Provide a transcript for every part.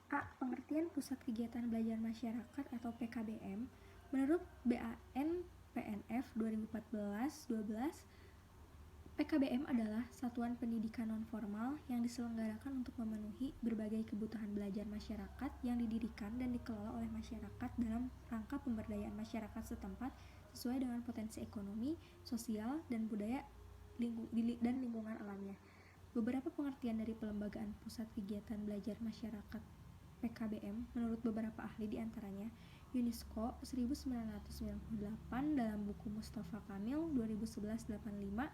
A. Pengertian Pusat Kegiatan Belajar Masyarakat atau PKBM. Menurut BAN PNF 2014-12, PKBM adalah satuan pendidikan non-formal yang diselenggarakan untuk memenuhi berbagai kebutuhan belajar masyarakat yang didirikan dan dikelola oleh masyarakat dalam rangka pemberdayaan masyarakat setempat sesuai dengan potensi ekonomi, sosial, dan budaya dan lingkungan alamnya. Beberapa pengertian dari pelembagaan pusat kegiatan belajar masyarakat PKBM menurut beberapa ahli diantaranya UNESCO 1998 dalam buku Mustafa Kamil 2011-85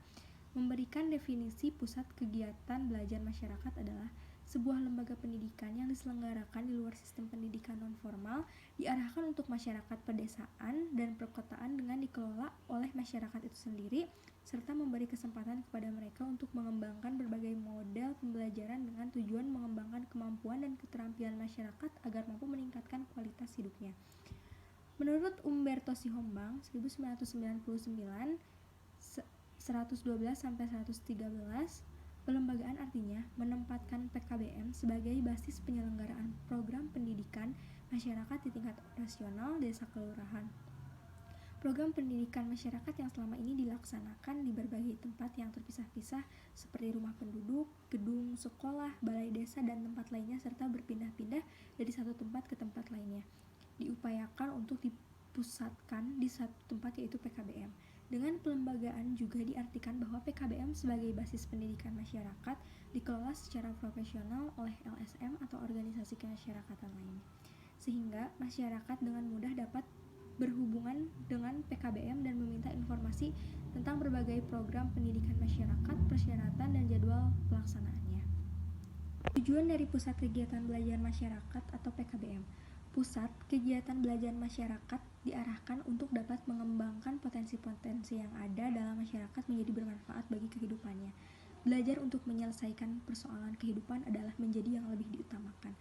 memberikan definisi pusat kegiatan belajar masyarakat adalah sebuah lembaga pendidikan yang diselenggarakan di luar sistem pendidikan non-formal, diarahkan untuk masyarakat pedesaan dan perkotaan dengan dikelola oleh masyarakat itu sendiri, serta memberi kesempatan kepada mereka untuk mengembangkan berbagai model pembelajaran dengan tujuan mengembangkan kemampuan dan keterampilan masyarakat agar mampu meningkatkan kualitas hidupnya. Menurut Umberto Sihombang 1999 112-113, pelembagaan artinya menempatkan PKBM sebagai basis penyelenggaraan program pendidikan masyarakat di tingkat nasional, desa, kelurahan. Program pendidikan masyarakat yang selama ini dilaksanakan di berbagai tempat yang terpisah-pisah seperti rumah penduduk, gedung sekolah, balai desa, dan tempat lainnya serta berpindah-pindah dari satu tempat ke tempat lainnya. Diupayakan untuk dipusatkan di satu tempat yaitu PKBM. Dengan pelembagaan juga diartikan bahwa PKBM sebagai basis pendidikan masyarakat dikelola secara profesional oleh LSM atau organisasi kemasyarakatan lainnya, sehingga masyarakat dengan mudah dapat berhubungan dengan PKBM dan meminta informasi tentang berbagai program pendidikan masyarakat, persyaratan, dan jadwal pelaksanaannya. Tujuan dari Pusat Kegiatan Belajar Masyarakat atau PKBM. Pusat Kegiatan Belajar Masyarakat diarahkan untuk dapat mengembangkan potensi-potensi yang ada dalam masyarakat menjadi bermanfaat bagi kehidupannya. Belajar untuk menyelesaikan persoalan kehidupan adalah menjadi yang lebih diutamakan.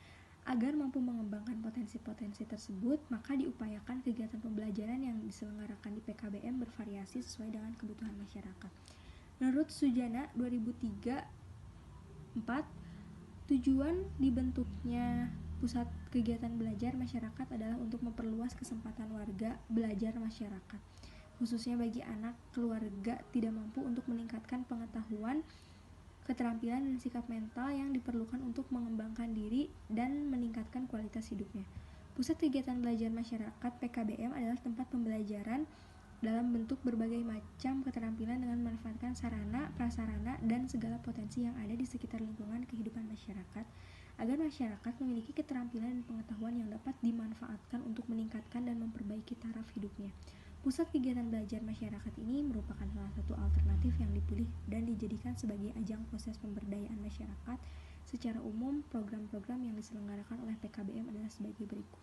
Agar mampu mengembangkan potensi-potensi tersebut, maka diupayakan kegiatan pembelajaran yang diselenggarakan di PKBM bervariasi sesuai dengan kebutuhan masyarakat. Menurut Sujana 2003-4, tujuan dibentuknya Pusat Kegiatan Belajar Masyarakat adalah untuk memperluas kesempatan warga belajar masyarakat, khususnya bagi anak keluarga tidak mampu untuk meningkatkan pengetahuan, keterampilan, dan sikap mental yang diperlukan untuk mengembangkan diri dan meningkatkan kualitas hidupnya. Pusat Kegiatan Belajar Masyarakat PKBM adalah tempat pembelajaran dalam bentuk berbagai macam keterampilan dengan memanfaatkan sarana, prasarana, dan segala potensi yang ada di sekitar lingkungan kehidupan masyarakat, agar masyarakat memiliki keterampilan dan pengetahuan yang dapat dimanfaatkan untuk meningkatkan dan memperbaiki taraf hidupnya. Pusat Kegiatan Belajar Masyarakat ini merupakan salah satu alternatif yang dipilih dan dijadikan sebagai ajang proses pemberdayaan masyarakat. Secara umum, program-program yang diselenggarakan oleh PKBM adalah sebagai berikut.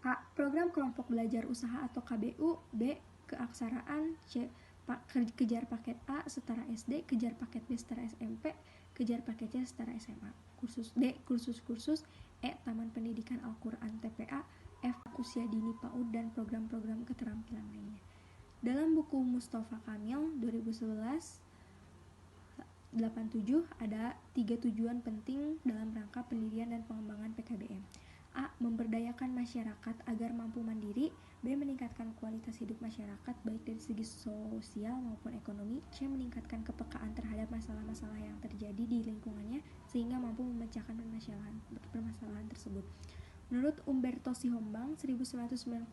A. Program Kelompok Belajar Usaha atau KBU. B. Keaksaraan. C. Kejar paket A setara SD, kejar paket B setara SMP, kejar paket C setara SMA. Kursus-kursus. E. Taman Pendidikan Al-Quran TPA. F. Usia dini PAUD dan program-program keterampilan lainnya. Dalam buku Mustafa Kamil 2011-87 ada 3 tujuan penting dalam rangka pendirian dan pengembangan PKBM. A. Memberdayakan masyarakat agar mampu mandiri. B. Meningkatkan kualitas hidup masyarakat baik dari segi sosial maupun ekonomi. C. Meningkatkan kepekaan terhadap masalah-masalah yang terjadi di lingkungannya sehingga mampu memecahkan permasalahan tersebut. Menurut Umberto Sihombang 1999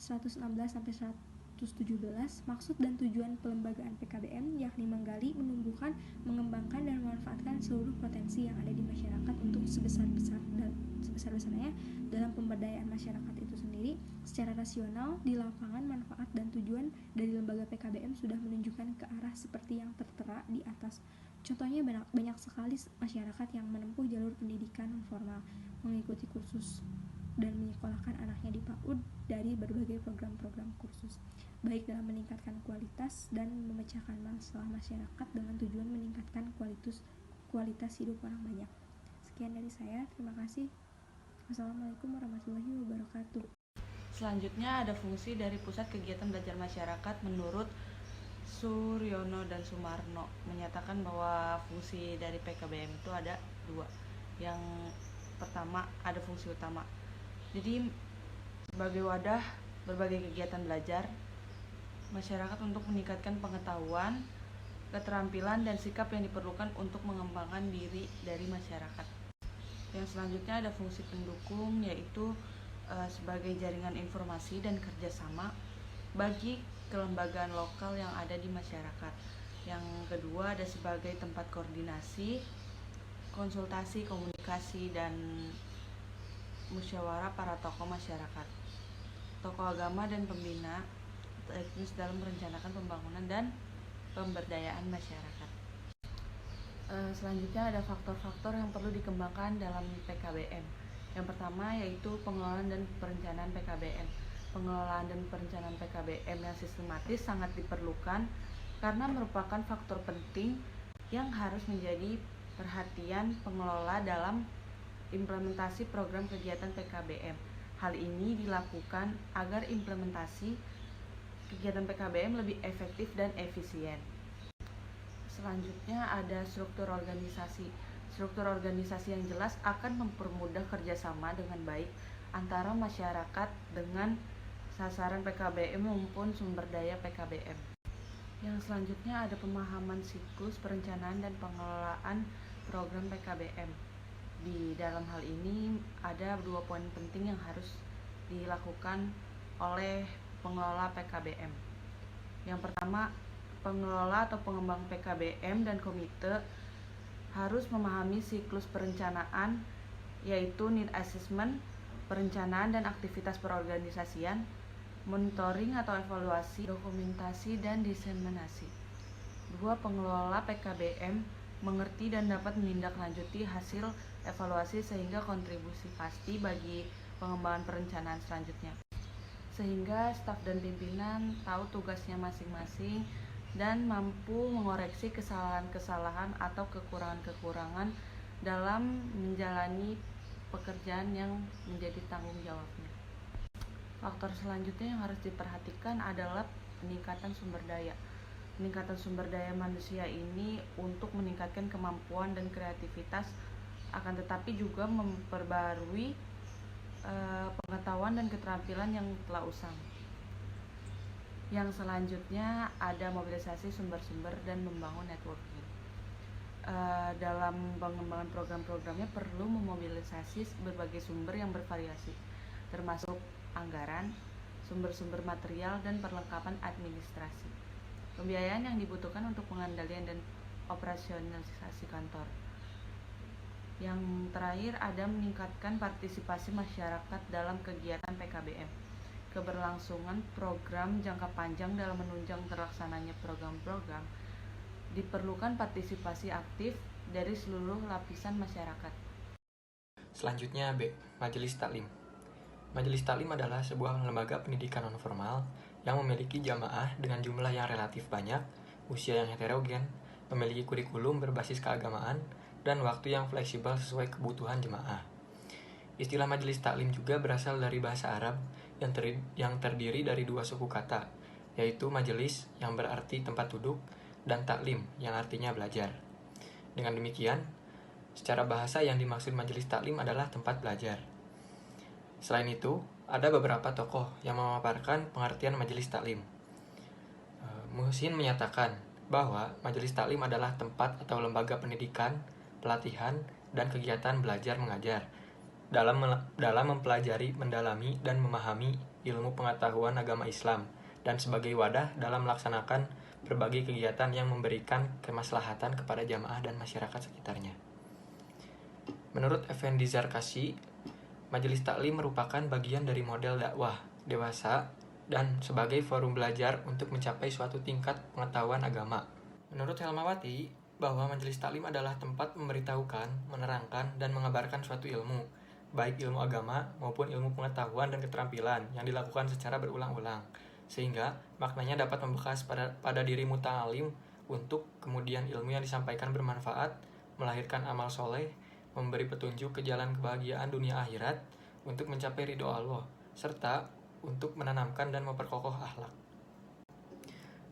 116-117, maksud dan tujuan pelembagaan PKBM yakni menggali, menumbuhkan, mengembangkan, dan memanfaatkan seluruh potensi yang ada di masyarakat untuk sebesar-besarnya dalam pemberdayaan masyarakat itu sendiri secara rasional. Di lapangan, manfaat dan tujuan dari lembaga PKBM sudah menunjukkan ke arah seperti yang tertera di atas. Contohnya banyak sekali masyarakat yang menempuh jalur pendidikan formal, mengikuti kursus dan menyekolahkan anaknya di PAUD dari berbagai program-program kursus, baik dalam meningkatkan kualitas dan memecahkan masalah masyarakat dengan tujuan meningkatkan kualitas hidup orang banyak. Sekian dari saya, terima kasih. Wassalamualaikum warahmatullahi wabarakatuh. Selanjutnya ada fungsi dari Pusat Kegiatan Belajar Masyarakat menurut Suryono dan Sumarno menyatakan bahwa fungsi dari PKBM itu ada 2, Yang pertama ada fungsi utama. Jadi sebagai wadah berbagai kegiatan belajar masyarakat untuk meningkatkan pengetahuan, keterampilan, dan sikap yang diperlukan untuk mengembangkan diri dari masyarakat. Yang selanjutnya ada fungsi pendukung, yaitu sebagai jaringan informasi dan kerjasama bagi kelembagaan lokal yang ada di masyarakat. Yang kedua ada sebagai tempat koordinasi, konsultasi, komunikasi, dan musyawarah para tokoh masyarakat, tokoh agama, dan pembina teknis dalam merencanakan pembangunan dan pemberdayaan masyarakat. Selanjutnya ada faktor-faktor yang perlu dikembangkan dalam PKBM. Yang pertama yaitu pengelolaan dan perencanaan PKBM. Pengelolaan dan perencanaan PKBM yang sistematis sangat diperlukan karena merupakan faktor penting yang harus menjadi perhatian pengelola dalam implementasi program kegiatan PKBM. Hal ini dilakukan agar implementasi kegiatan PKBM lebih efektif dan efisien. Selanjutnya ada struktur organisasi. Struktur organisasi yang jelas akan mempermudah kerjasama dengan baik antara masyarakat dengan sasaran PKBM maupun sumber daya PKBM. Yang selanjutnya ada pemahaman siklus perencanaan dan pengelolaan program PKBM. Di dalam hal ini ada 2 poin penting yang harus dilakukan oleh pengelola PKBM. Yang pertama, pengelola atau pengembang PKBM dan komite harus memahami siklus perencanaan, yaitu need assessment, perencanaan dan aktivitas perorganisasian, monitoring atau evaluasi, dokumentasi, dan diseminasi. 2. Pengelola PKBM mengerti dan dapat menindaklanjuti hasil evaluasi sehingga kontribusi pasti bagi pengembangan perencanaan selanjutnya. Sehingga staf dan pimpinan tahu tugasnya masing-masing dan mampu mengoreksi kesalahan-kesalahan atau kekurangan-kekurangan dalam menjalani pekerjaan yang menjadi tanggung jawabnya. Faktor selanjutnya yang harus diperhatikan adalah peningkatan sumber daya. Peningkatan sumber daya manusia ini untuk meningkatkan kemampuan dan kreativitas, akan tetapi juga memperbarui pengetahuan dan keterampilan yang telah usang. Yang selanjutnya ada mobilisasi sumber-sumber dan membangun networking. Dalam pengembangan program-programnya perlu memobilisasi berbagai sumber yang bervariasi, termasuk anggaran, sumber-sumber material, dan perlengkapan administrasi. Pembiayaan yang dibutuhkan untuk pengandalian dan operasionalisasi kantor. Yang terakhir ada meningkatkan partisipasi masyarakat dalam kegiatan PKBM. Keberlangsungan program jangka panjang dalam menunjang terlaksananya program-program diperlukan partisipasi aktif dari seluruh lapisan masyarakat. Selanjutnya B. Majelis Taklim. Majelis Taklim adalah sebuah lembaga pendidikan non-formal yang memiliki jamaah dengan jumlah yang relatif banyak, usia yang heterogen, memiliki kurikulum berbasis keagamaan, dan waktu yang fleksibel sesuai kebutuhan jemaah. Istilah majelis taklim juga berasal dari bahasa Arab yang terdiri dari 2 suku kata, yaitu majelis yang berarti tempat duduk dan taklim yang artinya belajar. Dengan demikian, secara bahasa yang dimaksud majelis taklim adalah tempat belajar. Selain itu, ada beberapa tokoh yang memaparkan pengertian majelis taklim. Muhsin menyatakan bahwa majelis taklim adalah tempat atau lembaga pendidikan, pelatihan, dan kegiatan belajar mengajar dalam mempelajari, mendalami, dan memahami ilmu pengetahuan agama Islam dan sebagai wadah dalam melaksanakan berbagai kegiatan yang memberikan kemaslahatan kepada jamaah dan masyarakat sekitarnya. Menurut Effendi Zarkashi, majelis taklim merupakan bagian dari model dakwah dewasa dan sebagai forum belajar untuk mencapai suatu tingkat pengetahuan agama. Menurut Helmawati, bahwa majelis taklim adalah tempat memberitahukan, menerangkan, dan mengabarkan suatu ilmu, baik ilmu agama maupun ilmu pengetahuan dan keterampilan yang dilakukan secara berulang-ulang, sehingga maknanya dapat membekas pada diri muta'alim untuk kemudian ilmu yang disampaikan bermanfaat, melahirkan amal soleh, memberi petunjuk ke jalan kebahagiaan dunia akhirat untuk mencapai ridho Allah, serta untuk menanamkan dan memperkokoh akhlak.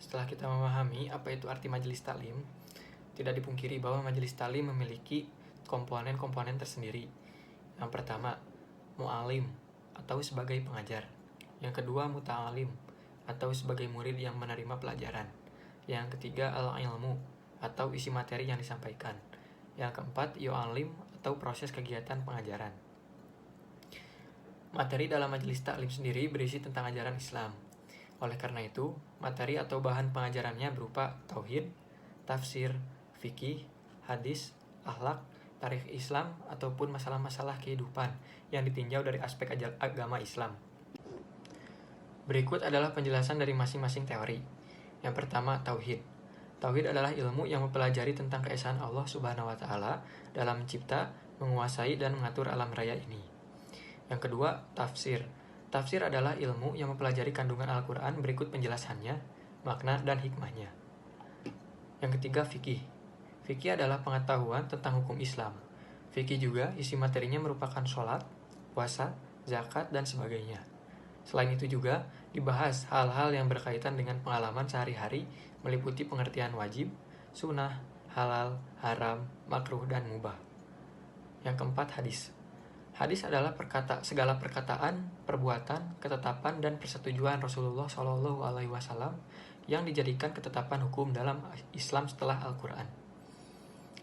Setelah kita memahami apa itu arti majelis taklim, tidak dipungkiri bahwa majelis taklim memiliki komponen-komponen tersendiri. Yang pertama, mu'alim atau sebagai pengajar. Yang kedua, muta'alim atau sebagai murid yang menerima pelajaran. Yang ketiga, al-ilmu atau isi materi yang disampaikan. Yang keempat, yu'alim atau proses kegiatan pengajaran. Materi dalam majelis taklim sendiri berisi tentang ajaran Islam. Oleh karena itu, materi atau bahan pengajarannya berupa tauhid, tafsir, fikih, hadis, akhlak, tarikh Islam, ataupun masalah-masalah kehidupan yang ditinjau dari aspek agama Islam. Berikut adalah penjelasan dari masing-masing teori. Yang pertama, tauhid. Tauhid adalah ilmu yang mempelajari tentang keesaan Allah Subhanahu wa Ta'ala dalam mencipta, menguasai, dan mengatur alam raya ini. Yang kedua, tafsir. Tafsir adalah ilmu yang mempelajari kandungan Al-Quran berikut penjelasannya, makna, dan hikmahnya. Yang ketiga, fikih. Fikih adalah pengetahuan tentang hukum Islam. Fikih juga isi materinya merupakan sholat, puasa, zakat, dan sebagainya. Selain itu juga dibahas hal-hal yang berkaitan dengan pengalaman sehari-hari meliputi pengertian wajib, sunnah, halal, haram, makruh, dan mubah. Yang keempat, hadis. Hadis adalah segala perkataan, perbuatan, ketetapan, dan persetujuan Rasulullah SAW yang dijadikan ketetapan hukum dalam Islam setelah Al-Quran.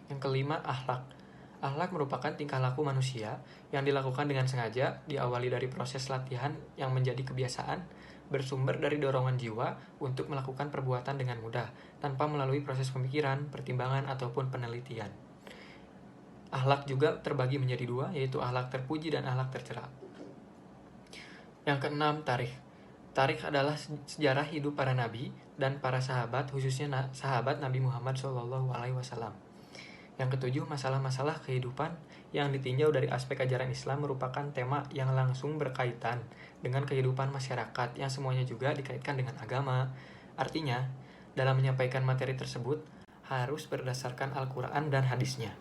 Yang kelima, akhlak. Akhlak merupakan tingkah laku manusia yang dilakukan dengan sengaja, diawali dari proses latihan yang menjadi kebiasaan, bersumber dari dorongan jiwa untuk melakukan perbuatan dengan mudah, tanpa melalui proses pemikiran, pertimbangan, ataupun penelitian. Akhlak juga terbagi menjadi dua, yaitu akhlak terpuji dan akhlak tercela. Yang keenam, tarikh. Tarikh adalah sejarah hidup para nabi dan para sahabat, khususnya sahabat Nabi Muhammad SAW. Yang ketujuh, masalah-masalah kehidupan yang ditinjau dari aspek ajaran Islam merupakan tema yang langsung berkaitan dengan kehidupan masyarakat yang semuanya juga dikaitkan dengan agama. Artinya, dalam menyampaikan materi tersebut harus berdasarkan Al-Quran dan hadisnya.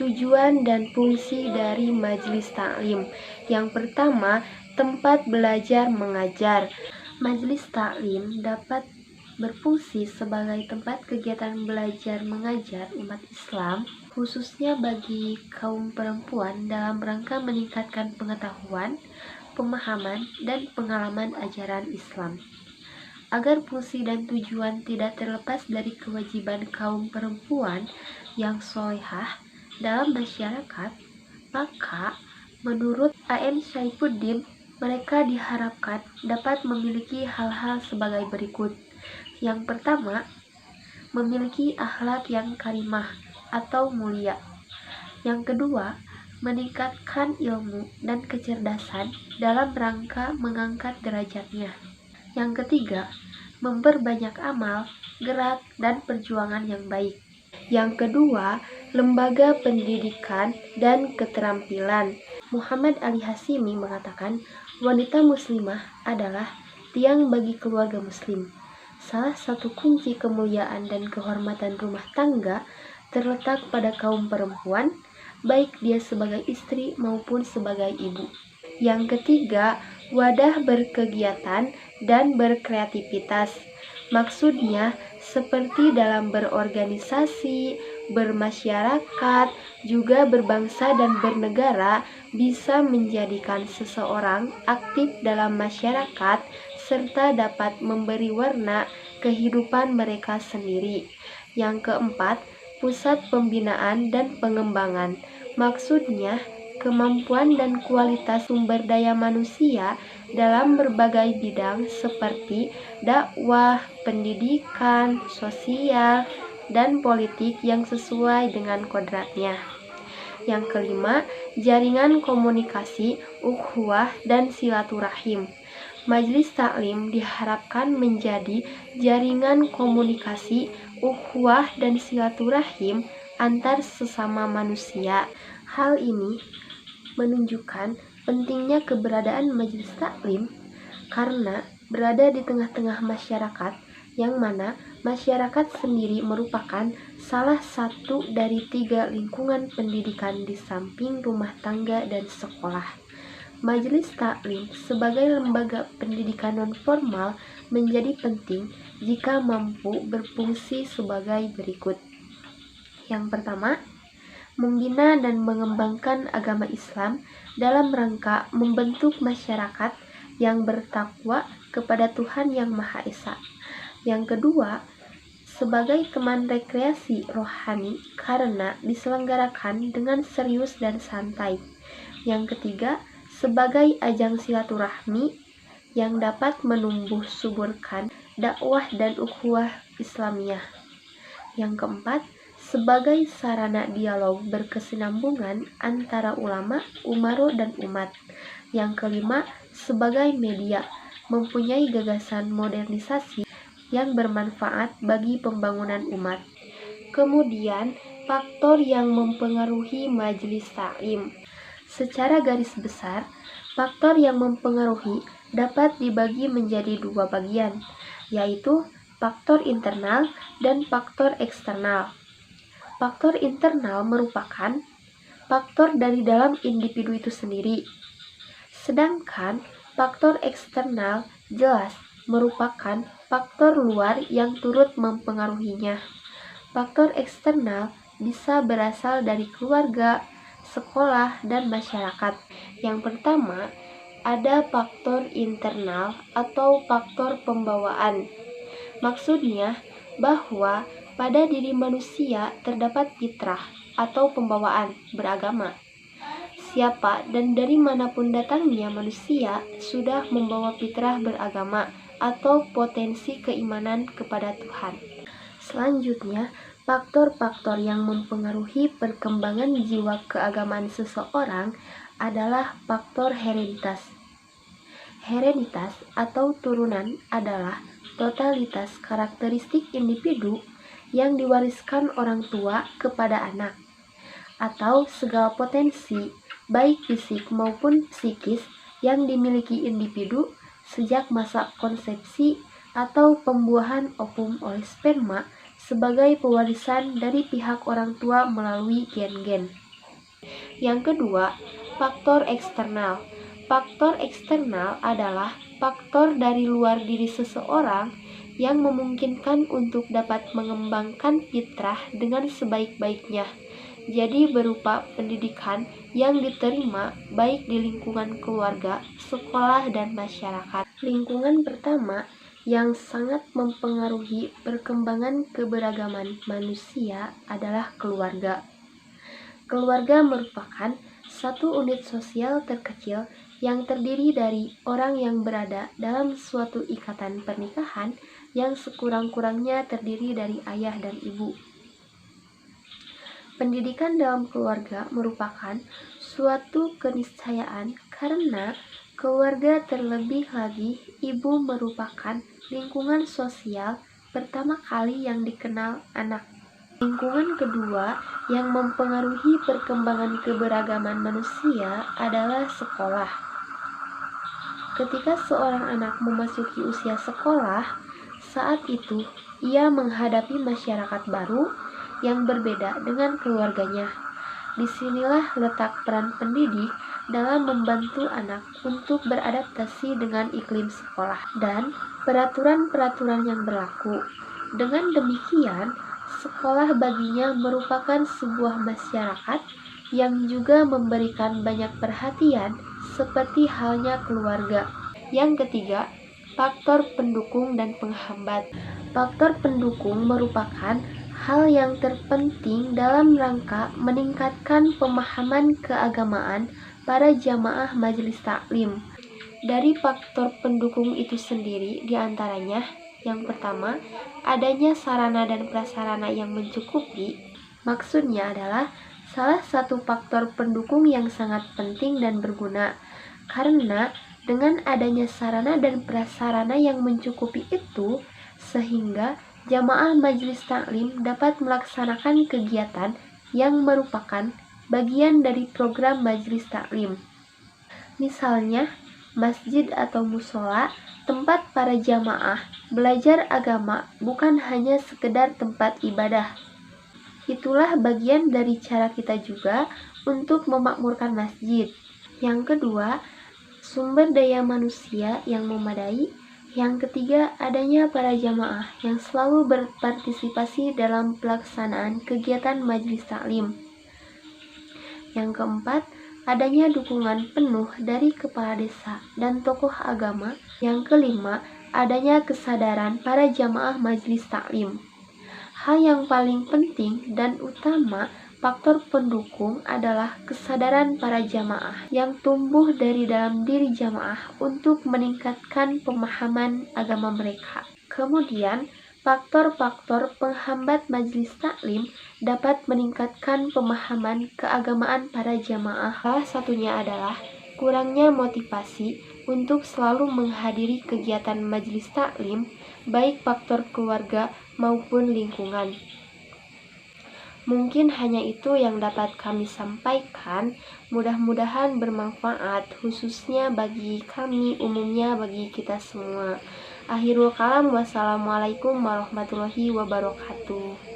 Tujuan dan fungsi dari majelis taklim. Yang pertama, tempat belajar mengajar. Majelis taklim dapat berfungsi sebagai tempat kegiatan belajar mengajar umat Islam, khususnya bagi kaum perempuan dalam rangka meningkatkan pengetahuan, pemahaman, dan pengalaman ajaran Islam. Agar fungsi dan tujuan tidak terlepas dari kewajiban kaum perempuan yang solehah dalam masyarakat, maka menurut A.M. Saifuddin, mereka diharapkan dapat memiliki hal-hal sebagai berikut. Yang pertama, memiliki akhlak yang karimah atau mulia. Yang kedua, meningkatkan ilmu dan kecerdasan dalam rangka mengangkat derajatnya. Yang ketiga, memperbanyak amal, gerak, dan perjuangan yang baik. Yang kedua, lembaga pendidikan dan keterampilan. Muhammad Ali Hashimi mengatakan, wanita muslimah adalah tiang bagi keluarga muslim. Salah satu kunci kemuliaan dan kehormatan rumah tangga terletak pada kaum perempuan, baik dia sebagai istri maupun sebagai ibu. Yang ketiga, wadah berkegiatan dan berkreativitas. Maksudnya, seperti dalam berorganisasi, bermasyarakat, juga berbangsa dan bernegara, bisa menjadikan seseorang aktif dalam masyarakat serta dapat memberi warna kehidupan mereka sendiri. Yang keempat, pusat pembinaan dan pengembangan. Maksudnya, kemampuan dan kualitas sumber daya manusia dalam berbagai bidang seperti dakwah, pendidikan, sosial, dan politik yang sesuai dengan kodratnya. Yang kelima, jaringan komunikasi, ukhuwah, dan silaturahim. Majelis taklim diharapkan menjadi jaringan komunikasi, ukhuwah, dan silaturahim antar sesama manusia. Hal ini menunjukkan pentingnya keberadaan majelis taklim karena berada di tengah-tengah masyarakat, yang mana masyarakat sendiri merupakan salah satu dari 3 lingkungan pendidikan di samping rumah tangga dan sekolah. Majelis taklim sebagai lembaga pendidikan non-formal menjadi penting jika mampu berfungsi sebagai berikut. Yang pertama, membina dan mengembangkan agama Islam dalam rangka membentuk masyarakat yang bertakwa kepada Tuhan Yang Maha Esa. Yang kedua, sebagai teman rekreasi rohani karena diselenggarakan dengan serius dan santai. Yang ketiga, sebagai ajang silaturahmi yang dapat menumbuh suburkan dakwah dan ukhuwah Islamiyah. Yang keempat, sebagai sarana dialog berkesinambungan antara ulama, umaro, dan umat. Yang kelima, sebagai media mempunyai gagasan modernisasi yang bermanfaat bagi pembangunan umat. Kemudian, faktor yang mempengaruhi majelis taklim. Secara garis besar, faktor yang mempengaruhi dapat dibagi menjadi dua bagian, yaitu faktor internal dan faktor eksternal. Faktor internal merupakan faktor dari dalam individu itu sendiri, sedangkan faktor eksternal jelas merupakan faktor luar yang turut mempengaruhinya. Faktor eksternal bisa berasal dari keluarga, sekolah, dan masyarakat. Yang pertama, ada faktor internal atau faktor pembawaan. Maksudnya bahwa pada diri manusia terdapat fitrah atau pembawaan beragama. Siapa dan dari manapun datangnya manusia sudah membawa fitrah beragama atau potensi keimanan kepada Tuhan. Selanjutnya, faktor-faktor yang mempengaruhi perkembangan jiwa keagamaan seseorang adalah faktor hereditas. Hereditas atau turunan adalah totalitas karakteristik individu yang diwariskan orang tua kepada anak, atau segala potensi, baik fisik maupun psikis, yang dimiliki individu sejak masa konsepsi atau pembuahan ovum oleh sperma sebagai pewarisan dari pihak orang tua melalui gen-gen. Yang kedua, faktor eksternal. Faktor eksternal adalah faktor dari luar diri seseorang yang memungkinkan untuk dapat mengembangkan fitrah dengan sebaik-baiknya. Jadi berupa pendidikan yang diterima baik di lingkungan keluarga, sekolah, dan masyarakat. Lingkungan pertama yang sangat mempengaruhi perkembangan keberagaman manusia adalah keluarga. Keluarga merupakan satu unit sosial terkecil yang terdiri dari orang yang berada dalam suatu ikatan pernikahan yang sekurang-kurangnya terdiri dari ayah dan ibu. Pendidikan dalam keluarga merupakan suatu keniscayaan karena keluarga, terlebih lagi ibu, merupakan lingkungan sosial pertama kali yang dikenal anak. Lingkungan kedua yang mempengaruhi perkembangan keberagaman manusia adalah sekolah. Ketika seorang anak memasuki usia sekolah, saat itu ia menghadapi masyarakat baru yang berbeda dengan keluarganya. Disinilah letak peran pendidik dalam membantu anak untuk beradaptasi dengan iklim sekolah dan peraturan-peraturan yang berlaku. Dengan demikian, sekolah baginya merupakan sebuah masyarakat yang juga memberikan banyak perhatian seperti halnya keluarga. Yang ketiga, faktor pendukung dan penghambat. Faktor pendukung merupakan hal yang terpenting dalam rangka meningkatkan pemahaman keagamaan para jamaah majelis taklim. Dari faktor pendukung itu sendiri diantaranya, yang pertama, adanya sarana dan prasarana yang mencukupi. Maksudnya adalah salah satu faktor pendukung yang sangat penting dan berguna, karena dengan adanya sarana dan prasarana yang mencukupi itu, sehingga jamaah majelis taklim dapat melaksanakan kegiatan yang merupakan bagian dari program majelis taklim. Misalnya, masjid atau musola, tempat para jamaah belajar agama, bukan hanya sekedar tempat ibadah. Itulah bagian dari cara kita juga untuk memakmurkan masjid. Yang kedua, sumber daya manusia yang memadai. Yang ketiga, adanya para jamaah yang selalu berpartisipasi dalam pelaksanaan kegiatan majelis taklim. Yang keempat, adanya dukungan penuh dari kepala desa dan tokoh agama. Yang kelima, adanya kesadaran para jamaah majelis taklim. Hal yang paling penting dan utama, faktor pendukung adalah kesadaran para jamaah yang tumbuh dari dalam diri jamaah untuk meningkatkan pemahaman agama mereka. Kemudian, faktor-faktor penghambat majelis taklim dapat meningkatkan pemahaman keagamaan para jamaah. Salah satunya adalah kurangnya motivasi untuk selalu menghadiri kegiatan majelis taklim, baik faktor keluarga maupun lingkungan. Mungkin hanya itu yang dapat kami sampaikan. Mudah-mudahan bermanfaat, khususnya bagi kami, umumnya bagi kita semua. Akhirul kalam, wassalamualaikum warahmatullahi wabarakatuh.